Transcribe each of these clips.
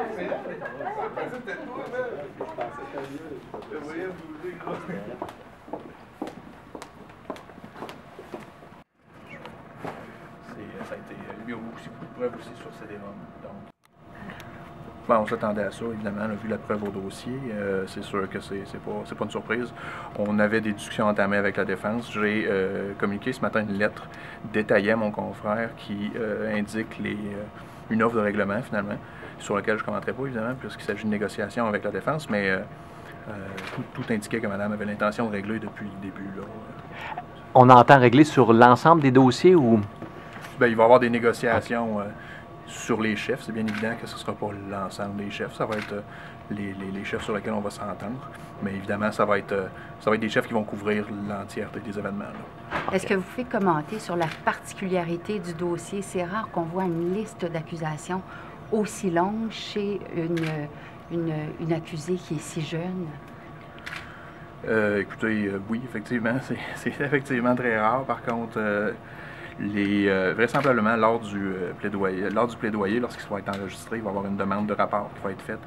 Ça a été, il y a aussi beaucoup de preuves aussi sur CD-ROM. Bon, on s'attendait à ça, évidemment, on a vu la preuve au dossier, c'est sûr que c'est pas une surprise. On avait des discussions entamées avec la défense. J'ai communiqué ce matin une lettre détaillée à mon confrère qui indique une offre de règlement, finalement, sur laquelle je ne commenterai pas, évidemment, puisqu'il s'agit de négociations avec la défense, mais tout indiquait que Mme avait l'intention de régler depuis le début. Là. On entend régler sur l'ensemble des dossiers ou? Bien, il va y avoir des négociations sur les chefs. C'est bien évident que ce ne sera pas l'ensemble des chefs. Ça va être les chefs sur lesquels on va s'entendre. Mais évidemment, ça va être des chefs qui vont couvrir l'entièreté des événements. Okay. Est-ce que vous pouvez commenter sur la particularité du dossier? C'est rare qu'on voit une liste d'accusations aussi longue chez une accusée qui est si jeune. Écoutez, oui, effectivement, c'est effectivement très rare. Par contre, vraisemblablement, lors du plaidoyer, lorsqu'il va être enregistré, il va y avoir une demande de rapport qui va être faite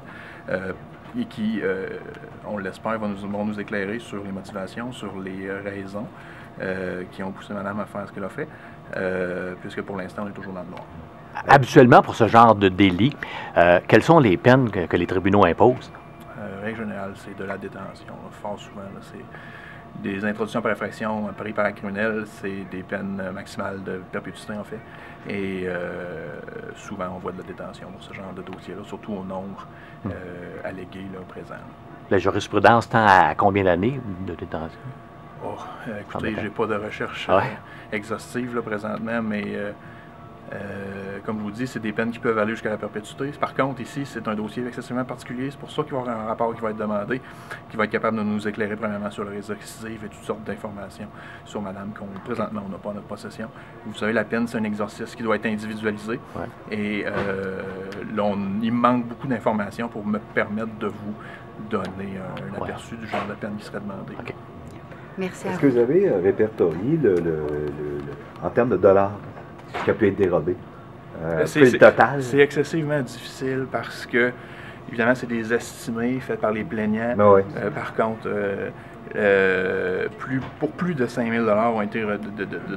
et qui, on l'espère, vont nous éclairer sur les motivations, sur les raisons qui ont poussé Madame à faire ce qu'elle a fait, puisque pour l'instant, on est toujours dans le noir. Habituellement, pour ce genre de délit, quelles sont les peines que les tribunaux imposent? Règle générale, c'est de la détention. Fort souvent, c'est des introductions par infraction pris par un criminel, c'est des peines maximales de perpétuité, en fait. Et souvent, on voit de la détention pour ce genre de dossier-là, surtout au nombre allégué là, présent. La jurisprudence tend à combien d'années de détention? Oh, écoutez, j'ai pas de recherche exhaustive là, présentement, mais comme je vous dis, c'est des peines qui peuvent aller jusqu'à la perpétuité. Par contre, ici, c'est un dossier excessivement particulier. C'est pour ça qu'il va y avoir un rapport qui va être demandé, qui va être capable de nous éclairer premièrement sur le récidive et toutes sortes d'informations sur Madame qu'on présentement on n'a pas en notre possession. Vous savez, la peine, c'est un exercice qui doit être individualisé. Ouais. Et là, il manque beaucoup d'informations pour me permettre de vous donner un aperçu du genre de peine qui serait demandé. Okay. Merci. Est-ce que vous avez répertorié en termes de dollars? Ce qui a pu être dérobé. Le total? C'est excessivement difficile parce que, évidemment, c'est des estimés faits par les plaignants. Oui. Par contre, pour plus de 5 000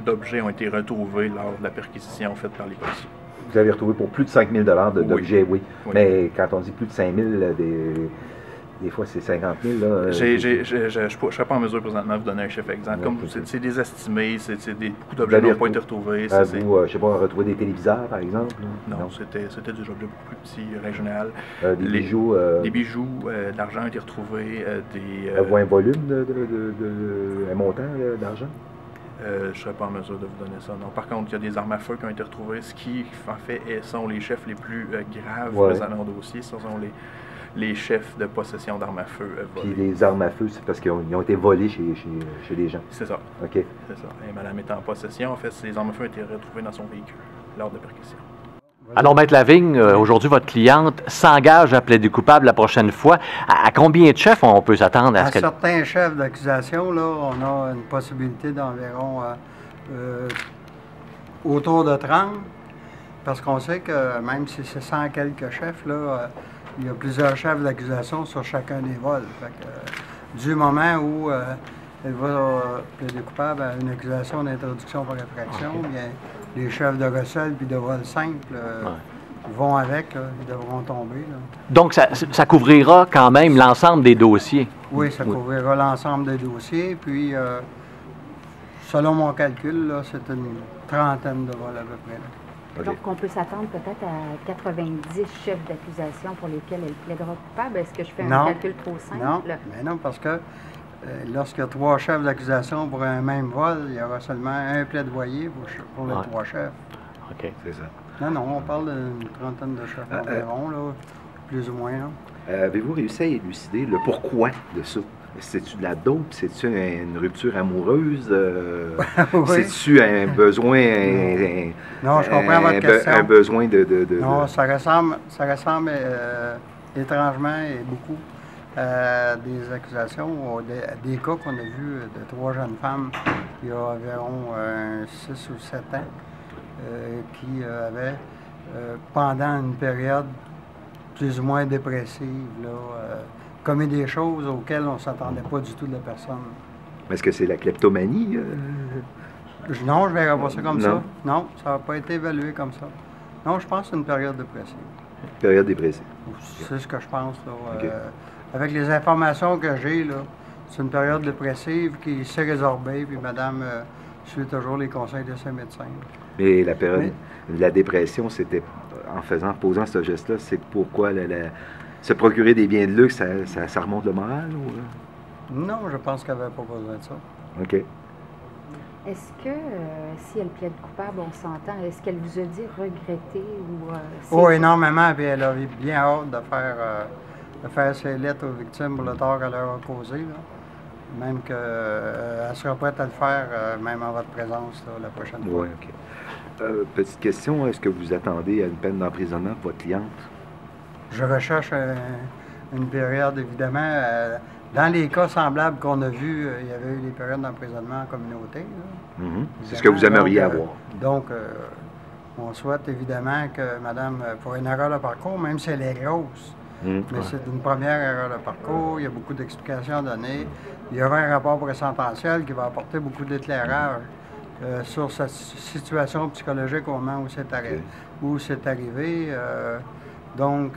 d'objets ont été retrouvés lors de la perquisition faite par les policiers. Vous avez retrouvé pour plus de 5 000 d'objets, oui. Mais quand on dit plus de 5 000, des fois, c'est 50 000. Je ne serais pas en mesure présentement de vous donner un chiffre exact. Comme c'est des estimés, beaucoup d'objets n'ont pas été retrouvés. Je ne sais pas, retrouver des téléviseurs, par exemple? Non, c'était des objets beaucoup plus petits, régional. Des bijoux? Des bijoux, de l'argent a été retrouvé. Vous un volume un montant d'argent? Je ne serais pas en mesure de vous donner ça, non. Par contre, il y a des armes à feu qui ont été retrouvées, ce qui, en fait, sont les chefs les plus graves présentement au dossier. Ce sont les chefs de possession d'armes à feu volées. Puis les armes à feu, c'est parce qu'ils ont été volés chez les gens? C'est ça. OK. C'est ça. Et Madame est en possession. En fait, les armes à feu ont été retrouvées dans son véhicule lors de perquisition. Alors, Maître Lavigne, aujourd'hui, votre cliente s'engage à plaider coupable la prochaine fois. À combien de chefs on peut s'attendre à ce que... certains chefs d'accusation, là, on a une possibilité d'environ autour de 30, parce qu'on sait que même si c'est 100 quelques chefs, là, il y a plusieurs chefs d'accusation sur chacun des vols. Fait que, du moment où elle va plaider coupable à une accusation d'introduction par infraction, bien, les chefs de recel puis de vol simple vont avec, là, ils devront tomber. Là. Donc, ça couvrira quand même l'ensemble des dossiers? Oui, ça couvrira l'ensemble des dossiers. Puis, selon mon calcul, là, c'est une trentaine de vols à peu près. Là. Donc, on peut s'attendre peut-être à 90 chefs d'accusation pour lesquels elle plaidera coupable. Est-ce que je fais un calcul trop simple? Non, mais non, parce que lorsqu'il y a 3 chefs d'accusation pour un même vol, il y aura seulement un plaidoyer pour les 3 chefs. OK. C'est ça. Non, on parle d'une trentaine de chefs environ, là, plus ou moins. Avez-vous réussi à élucider le pourquoi de ça? C'est-tu de la dope? C'est-tu une rupture amoureuse? Oui. C'est-tu un besoin... non, je comprends votre question. Un besoin Non, ça ressemble étrangement et beaucoup à des accusations, des cas qu'on a vus de 3 jeunes femmes il y a environ 6 ou 7 ans qui avaient, pendant une période plus ou moins dépressive, là, commet des choses auxquelles on ne s'attendait pas du tout de la personne. Est-ce que c'est la kleptomanie? Non, je ne verrais pas ça comme ça. Non. Non, ça n'a pas été évalué comme ça. Non, je pense que c'est une période dépressive. Période dépressive. C'est ce que je pense. Là. OK. Avec les informations que j'ai, là, c'est une période dépressive qui s'est résorbée, puis madame suit toujours les conseils de ses médecins. Mais la période, la dépression, c'était, posant ce geste-là, c'est pourquoi se procurer des biens de luxe, ça remonte le moral? Ou... Non, je pense qu'elle n'avait pas besoin de ça. OK. Est-ce que, si elle plaide coupable, on s'entend, est-ce qu'elle vous a dit regretter ou... Oh, énormément, puis elle avait bien hâte de faire ses lettres aux victimes pour le tort qu'elle leur a causé. Là. Même qu'elle sera prête à le faire, même en votre présence, là, la prochaine fois. Oui, OK. Petite question, est-ce que vous attendez à une peine d'emprisonnement pour votre cliente? Je recherche une période, évidemment. Dans les cas semblables qu'on a vus, il y avait eu des périodes d'emprisonnement en communauté. C'est ce que vous aimeriez avoir. Donc, on souhaite évidemment que madame, pour une erreur de parcours, même si elle est grosse, mais c'est une première erreur de parcours, il y a beaucoup d'explications à donner. Il y aura un rapport présententiel qui va apporter beaucoup d'éclairage sur sa situation psychologique au moment où c'est arrivé. Donc,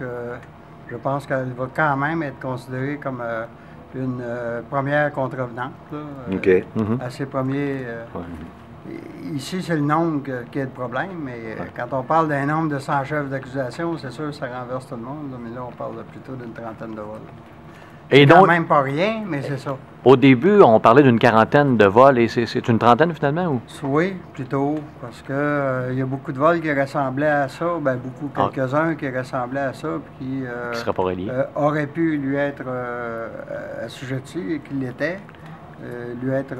je pense qu'elle va quand même être considérée comme une première contrevenante à ses premiers... Ici, c'est le nombre qui est le problème, mais quand on parle d'un nombre de 100 chefs d'accusation, c'est sûr que ça renverse tout le monde, mais là, on parle plutôt d'une trentaine de vols. Et donc, donc, même pas rien, mais c'est ça. Au début, on parlait d'une quarantaine de vols, et c'est une trentaine finalement? Ou? Oui, plutôt, parce que il y a beaucoup de vols qui ressemblaient à ça, quelques-uns qui ressemblaient à ça, puis qui ne seraient pas reliés. Auraient pu lui être assujettis, et qui l'étaient, lui être...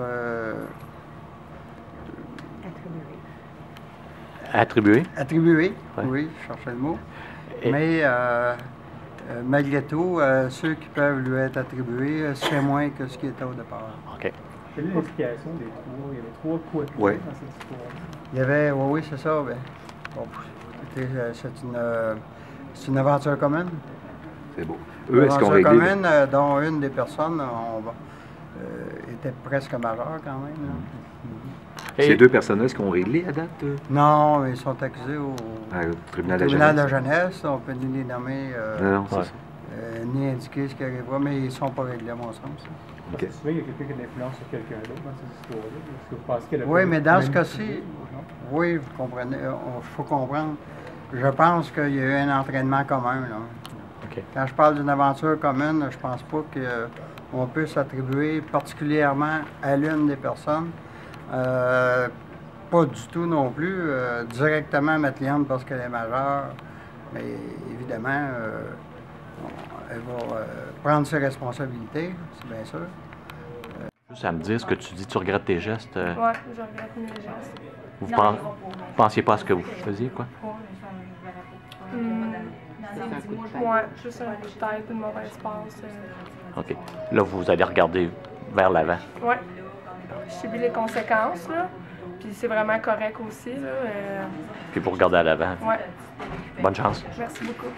Attribué? Attribué, oui, je cherchais le mot. Mais malgré tout, ceux qui peuvent lui être attribués, c'est moins que ce qui était au départ. OK. Quelle est l'explication des trois? Il y avait trois coups dans cette histoire. Il y avait, oui, c'est ça. C'est une aventure commune. C'est beau. Eux, est-ce qu'on réglé? Une aventure commune dont une des personnes était presque majeure quand même. Là. Ces deux personnes-là, est-ce qu'on réglé à date? Non, ils sont accusés au tribunal de la jeunesse. On peut ni les nommer, non, c'est ça. Ni indiquer ce qui arrivera, mais ils ne sont pas réglés à mon sens. Okay. Souvent, il y a quelqu'un qui a de l'influence sur quelqu'un d'autre dans cette histoire-là. Est-ce que vous pensez qu'elle a oui, mais dans ce cas-ci, oui, vous comprenez, il faut comprendre. Je pense qu'il y a eu un entraînement commun. Là. Okay. Quand je parle d'une aventure commune, je pense pas qu'on puisse attribuer particulièrement à l'une des personnes. Pas du tout non plus, directement à ma cliente parce qu'elle est majeure, mais évidemment, elle va prendre ses responsabilités, c'est bien sûr. Juste à me dire ce que tu dis, tu regrettes tes gestes? Oui, je regrette mes gestes. Vous pensiez pas à ce que vous faisiez, quoi? Oui, juste un coup de tête, une mauvaise passe. OK. Là, vous allez regarder vers l'avant. Oui. Je subis les conséquences, là. Puis c'est vraiment correct aussi, là. Puis vous regardez à l'avant. Oui. Bonne chance. Merci beaucoup.